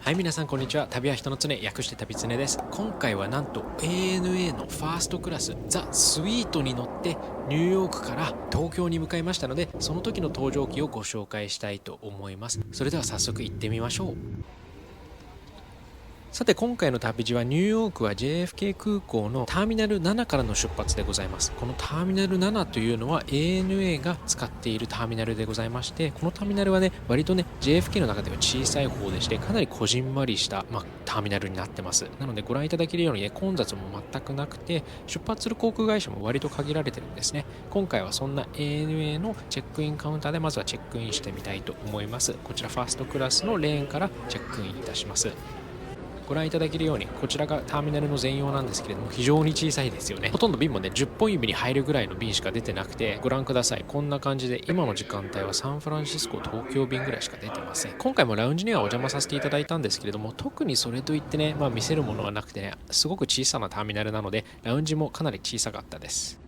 はい、皆さんこんにちは。旅は人の常、略して旅常です。今回はなんと ANA のファーストクラスザ・スイートに乗ってニューヨークから東京に向かいましたので、その時の搭乗機をご紹介したいと思います。それでは早速行ってみましょう。さて今回の旅路はニューヨークは JFK 空港のターミナル7からの出発でございます。このターミナル7というのは ANA が使っているターミナルでございまして、このターミナルはね割とね JFK の中では小さい方でしてかなりこじんまりした、ターミナルになってます。なのでご覧いただけるようにね混雑も全くなくて、出発する航空会社も割と限られてるんですね。今回はそんな ANA のチェックインカウンターでまずはチェックインしてみたいと思います。こちらファーストクラスのレーンからチェックインいたします。ご覧いただけるようにこちらがターミナルの全容なんですけれども、非常に小さいですよね。ほとんど便もね10本指に入るぐらいの便しか出てなくて、ご覧ください。こんな感じで今の時間帯はサンフランシスコ東京便ぐらいしか出てません。今回もラウンジにはお邪魔させていただいたんですけれども、特にそれといってね、見せるものはなくてね、すごく小さなターミナルなのでラウンジもかなり小さかったです。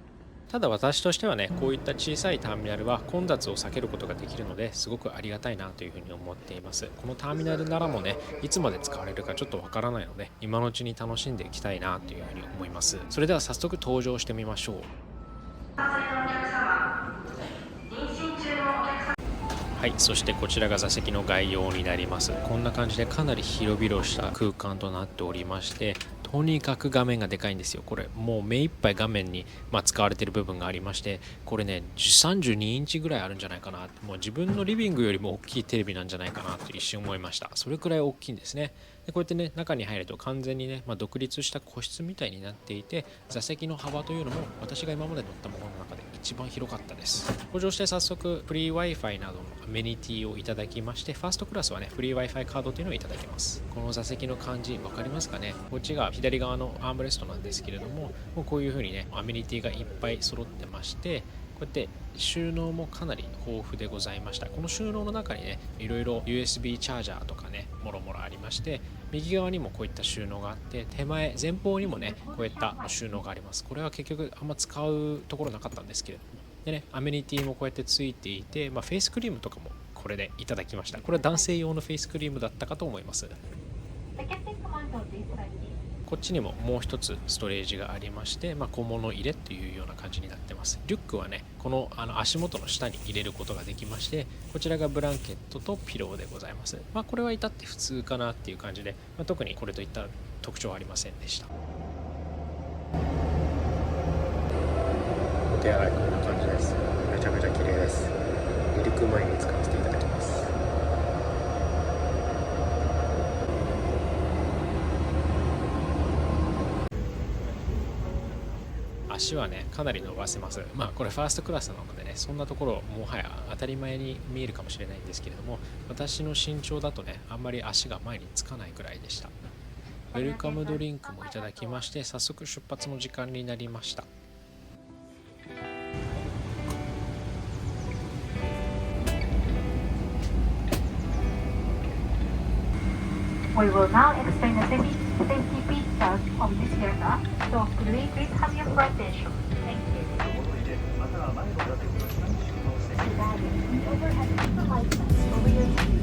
ただ私としてはね、こういった小さいターミナルは混雑を避けることができるので、すごくありがたいなというふうに思っています。このターミナルならもね、いつまで使われるかちょっとわからないので、今のうちに楽しんでいきたいなというふうに思います。それでは早速登場してみましょう。はい、そしてこちらが座席の概要になります。こんな感じでかなり広々した空間となっておりまして、とにかく画面がでかいんですよ。これもう目いっぱい画面に、使われている部分がありまして、これね32インチぐらいあるんじゃないかな。もう自分のリビングよりも大きいテレビなんじゃないかなと一瞬思いました。それくらい大きいんですね。でこうやってね中に入ると完全にね、独立した個室みたいになっていて、座席の幅というのも私が今まで乗ったものの中で一番広かったです。搭乗して早速フリー Wi-Fi などのアメニティをいただきまして、ファーストクラスはねフリー Wi-Fi カードというのをいただきます。この座席の感じ分かりますかね。こっちが左側のアームレストなんですけれども、もうこういう風にねアメニティがいっぱい揃ってまして、こうやって収納もかなり豊富でございました。この収納の中にねいろいろ USB チャージャーとかねもろもろありまして、右側にもこういった収納があって、手前方にもねこういった収納があります。これは結局あんま使うところなかったんですけれども、でねアメニティもこうやってついていて、フェイスクリームとかもこれでいただきました。これは男性用のフェイスクリームだったかと思います。こっちにももう一つストレージがありまして、小物入れっていうような感じになってます。リュックはねこの足元の下に入れることができまして、こちらがブランケットとピローでございます。これは至って普通かなっていう感じで、特にこれといった特徴はありませんでした。お手洗いこんな感じです。めちゃめちゃ綺麗です。離陸前に使わせていただきます。足はねかなり伸ばせます。これファーストクラスなのでね、そんなところもはや当たり前に見えるかもしれないんですけれども、私の身長だとねあんまり足が前につかないくらいでした。ウェルカムドリンクもいただきまして、早速出発の時間になりました。We will now explain the safety features of this aircraft, so please have your full attention. Thank you. Overhead supervisors over your seat.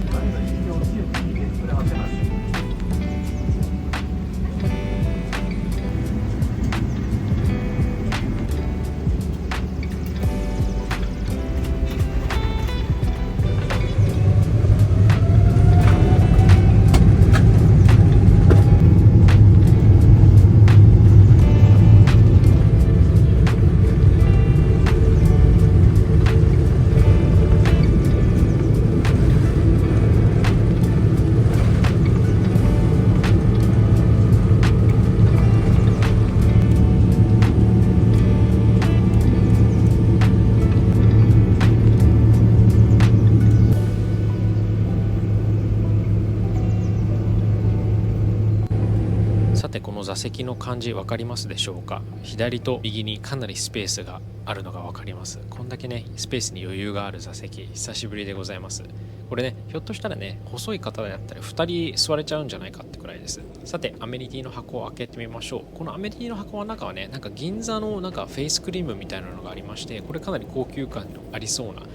さてこの座席の感じ分かりますでしょうか。左と右にかなりスペースがあるのが分かります。こんだけねスペースに余裕がある座席久しぶりでございます。これねひょっとしたらね細い方だったら2人座れちゃうんじゃないかってくらいです。さてアメニティの箱を開けてみましょう。このアメニティの箱の中はね銀座のフェイスクリームみたいなのがありまして、これかなり高級感のありそうなフ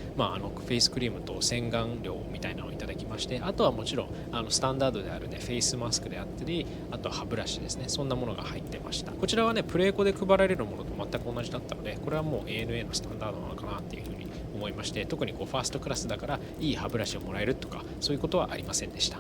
ェイスクリームと洗顔料みたいなのをいただきままして、あとはもちろんスタンダードであるねフェイスマスクであったり、あとは歯ブラシですね、そんなものが入ってました。こちらはねプレーコで配られるものと全く同じだったので、これはもう ANA のスタンダードなのかなっていうふうに思いまして、特にこうファーストクラスだからいい歯ブラシをもらえるとかそういうことはありませんでした。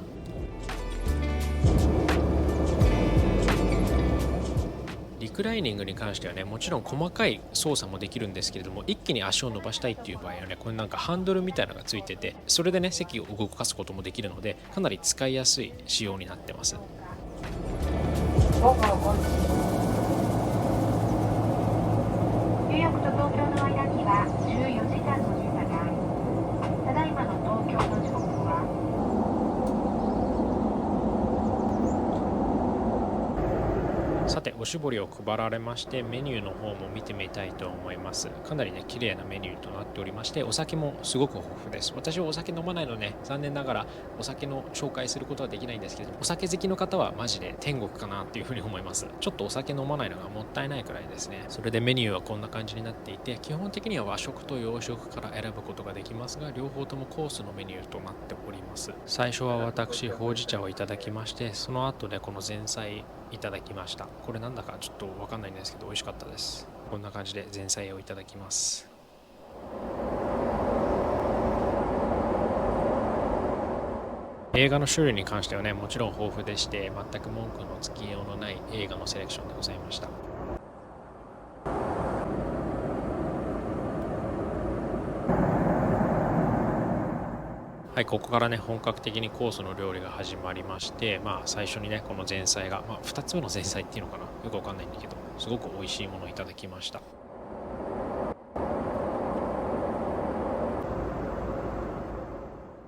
リクライニングに関してはね、もちろん細かい操作もできるんですけれども、一気に足を伸ばしたいっていう場合はね、これなんかハンドルみたいなのがついてて、それでね席を動かすこともできるので、かなり使いやすい仕様になってます。午後5時。ニューヨークと東京の間には14時間の時差があり、ただいまの東京の時刻はさておしぼりを配られまして、メニューの方も見てみたいと思います。かなりね綺麗なメニューとなっておりまして、お酒もすごく豊富です。私はお酒飲まないので、残念ながらお酒の紹介することはできないんですけれども、お酒好きの方はマジで天国かなっていうふうに思います。ちょっとお酒飲まないのがもったいないくらいですね。それでメニューはこんな感じになっていて、基本的には和食と洋食から選ぶことができますが、両方ともコースのメニューとなっております。最初は私ほうじ茶をいただきまして、その後ねこの前菜いただきました。これなんだかちょっとわかんないんですけど美味しかったです。こんな感じで前菜をいただきます。映画の種類に関してはねもちろん豊富でして、全く文句のつきようのない映画のセレクションでございました。はい、ここからね本格的にコースの料理が始まりまして、最初にねこの前菜が、2つ目の前菜っていうのかな、よくわかんないんだけど、すごく美味しいものをいただきました。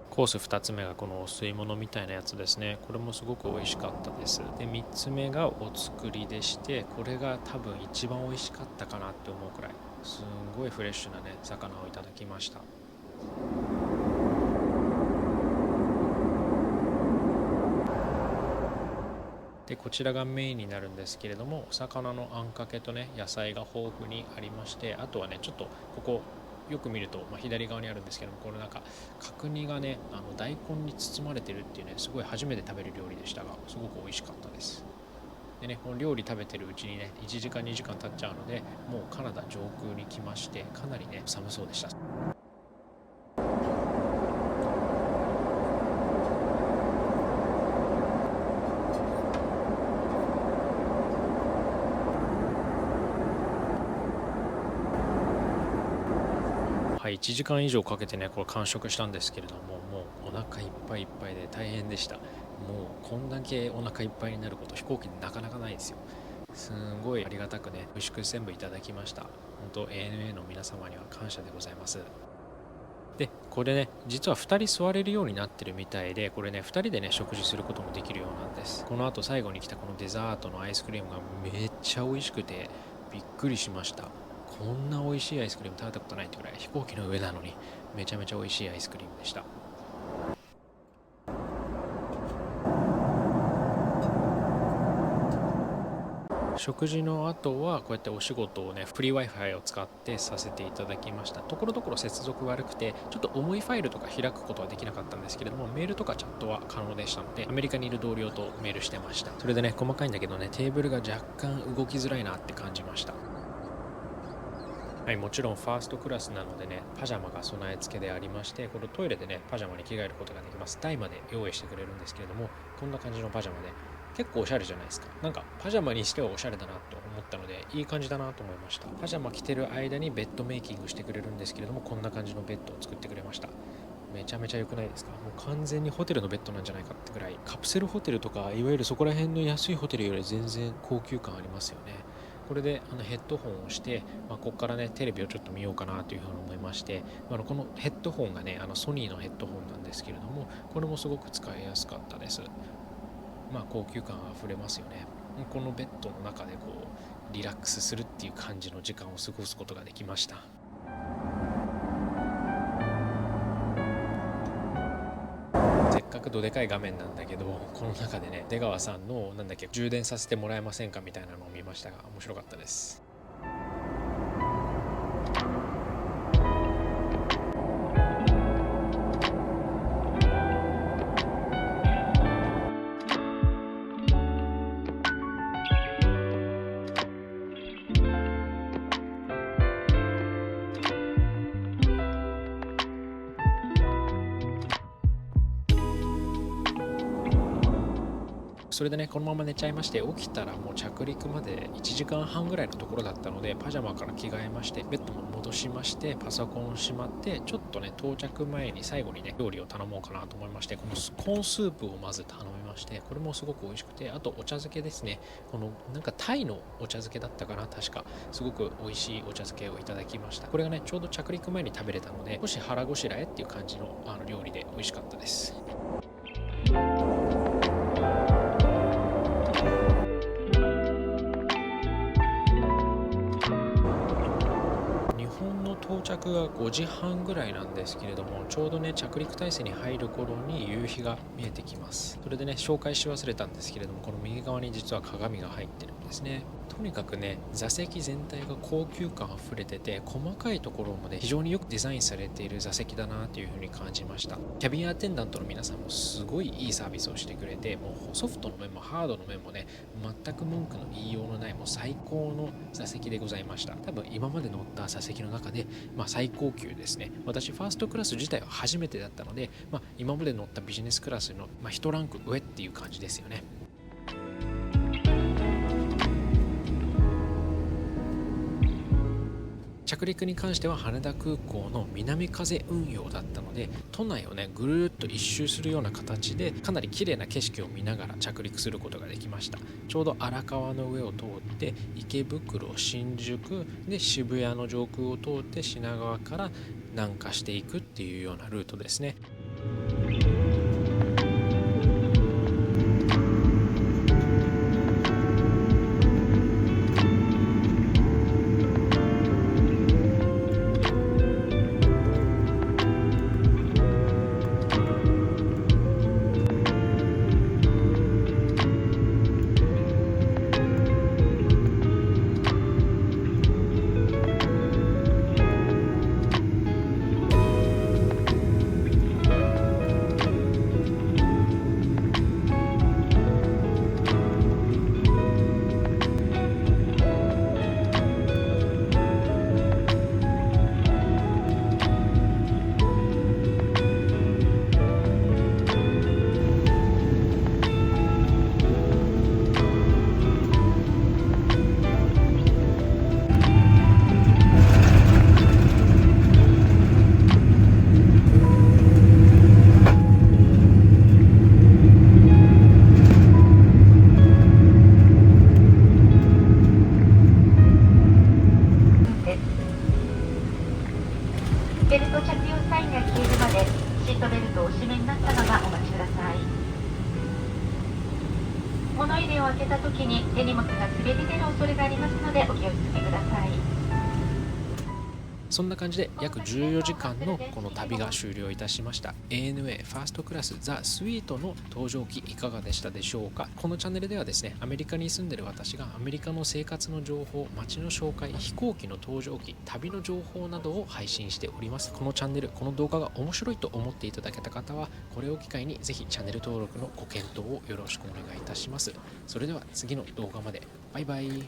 コース2つ目がこのお吸い物みたいなやつですね。これもすごく美味しかったです。で3つ目がお作りでして、これが多分一番美味しかったかなって思うくらい、すんごいフレッシュなね魚をいただきました。でこちらがメインになるんですけれども、お魚のあんかけとね野菜が豊富にありまして、あとはねちょっとここよく見ると、左側にあるんですけども、これなんか角煮がね大根に包まれてるっていうね、すごい初めて食べる料理でしたが、すごく美味しかったです。でね、この料理食べてるうちにね1時間2時間経っちゃうので、もうカナダ上空に来まして、かなりね寒そうでした。はい、1時間以上かけてねこれ完食したんですけれども、もうお腹いっぱいいっぱいで大変でした。もうこんだけお腹いっぱいになること飛行機でなかなかないですよ。すんごいありがたくね美味しく全部いただきました。本当 ANA の皆様には感謝でございます。でこれね実は2人座れるようになってるみたいで、これね2人でね食事することもできるようなんです。この後最後に来たこのデザートのアイスクリームがめっちゃ美味しくてびっくりしました。こんな美味しいアイスクリーム食べたことないってくらい、飛行機の上なのにめちゃめちゃ美味しいアイスクリームでした。食事の後はこうやってお仕事をねフリー Wi-Fi を使ってさせていただきました。ところどころ接続悪くてちょっと重いファイルとか開くことはできなかったんですけれども、メールとかチャットは可能でしたので、アメリカにいる同僚とメールしてました。それでね細かいんだけどね、テーブルが若干動きづらいなって感じました。はい、もちろんファーストクラスなのでねパジャマが備え付けでありまして、このトイレでねパジャマに着替えることができます。台まで用意してくれるんですけれども、こんな感じのパジャマで結構おしゃれじゃないですか。なんかパジャマにしてはおしゃれだなと思ったので、いい感じだなと思いました。パジャマ着てる間にベッドメイキングしてくれるんですけれども、こんな感じのベッドを作ってくれました。めちゃめちゃ良くないですか。もう完全にホテルのベッドなんじゃないかってぐらい、カプセルホテルとかいわゆるそこら辺の安いホテルより全然高級感ありますよね。これでヘッドホンをして、ここからねテレビをちょっと見ようかなというふうに思いまして、このヘッドホンがねソニーのヘッドホンなんですけれども、これもすごく使いやすかったです。高級感あふれますよね。このベッドの中でこうリラックスするっていう感じの時間を過ごすことができました。せっかくどでかい画面なんだけど、この中でね出川さんの充電させてもらえませんかみたいなのを見ましたが、面白かったです。それでねこのまま寝ちゃいまして、起きたらもう着陸まで1時間半ぐらいのところだったので、パジャマから着替えまして、ベッドも戻しまして、パソコンをしまって、ちょっとね到着前に最後にね料理を頼もうかなと思いまして、このコーンスープをまず頼みまして、これもすごく美味しくて、あとお茶漬けですね。このなんかタイのお茶漬けだったかな、確かすごく美味しいお茶漬けをいただきました。これがねちょうど着陸前に食べれたので、少し腹ごしらえっていう感じの料理で美味しかったです。日本の到着が5時半ぐらいなんですけれども、ちょうどね着陸態勢に入る頃に夕日が見えてきます。それでね紹介し忘れたんですけれども、この右側に実は鏡が入ってるんですね。とにかくね座席全体が高級感あふれてて、細かいところもね非常によくデザインされている座席だなというふうに感じました。キャビンアテンダントの皆さんもすごいいいサービスをしてくれて、もうソフトの面もハードの面もね全く文句の言いようのない、もう最高の座席でございました。多分今まで乗った座席の中で、最高級ですね。私ファーストクラス自体は初めてだったので、今まで乗ったビジネスクラスの、1ランク上っていう感じですよね。着陸に関しては羽田空港の南風運用だったので、都内をねぐるっと一周するような形で、かなり綺麗な景色を見ながら着陸することができました。ちょうど荒川の上を通って池袋、新宿で渋谷の上空を通って品川から南下していくっていうようなルートですね。ベルト着用サインが消えるまでシートベルトをお締めになったままお待ちください。物入れを開けた時に手荷物が滑り出る恐れがありますのでお気をつけください。そんな感じで約14時間のこの旅が終了いたしました。 ANA ファーストクラスザ・スイートの搭乗機いかがでしたでしょうか。このチャンネルではですね、アメリカに住んでる私がアメリカの生活の情報、街の紹介、飛行機の搭乗機、旅の情報などを配信しております。このチャンネル、この動画が面白いと思っていただけた方は、これを機会にぜひチャンネル登録のご検討をよろしくお願いいたします。それでは次の動画まで。バイバイ。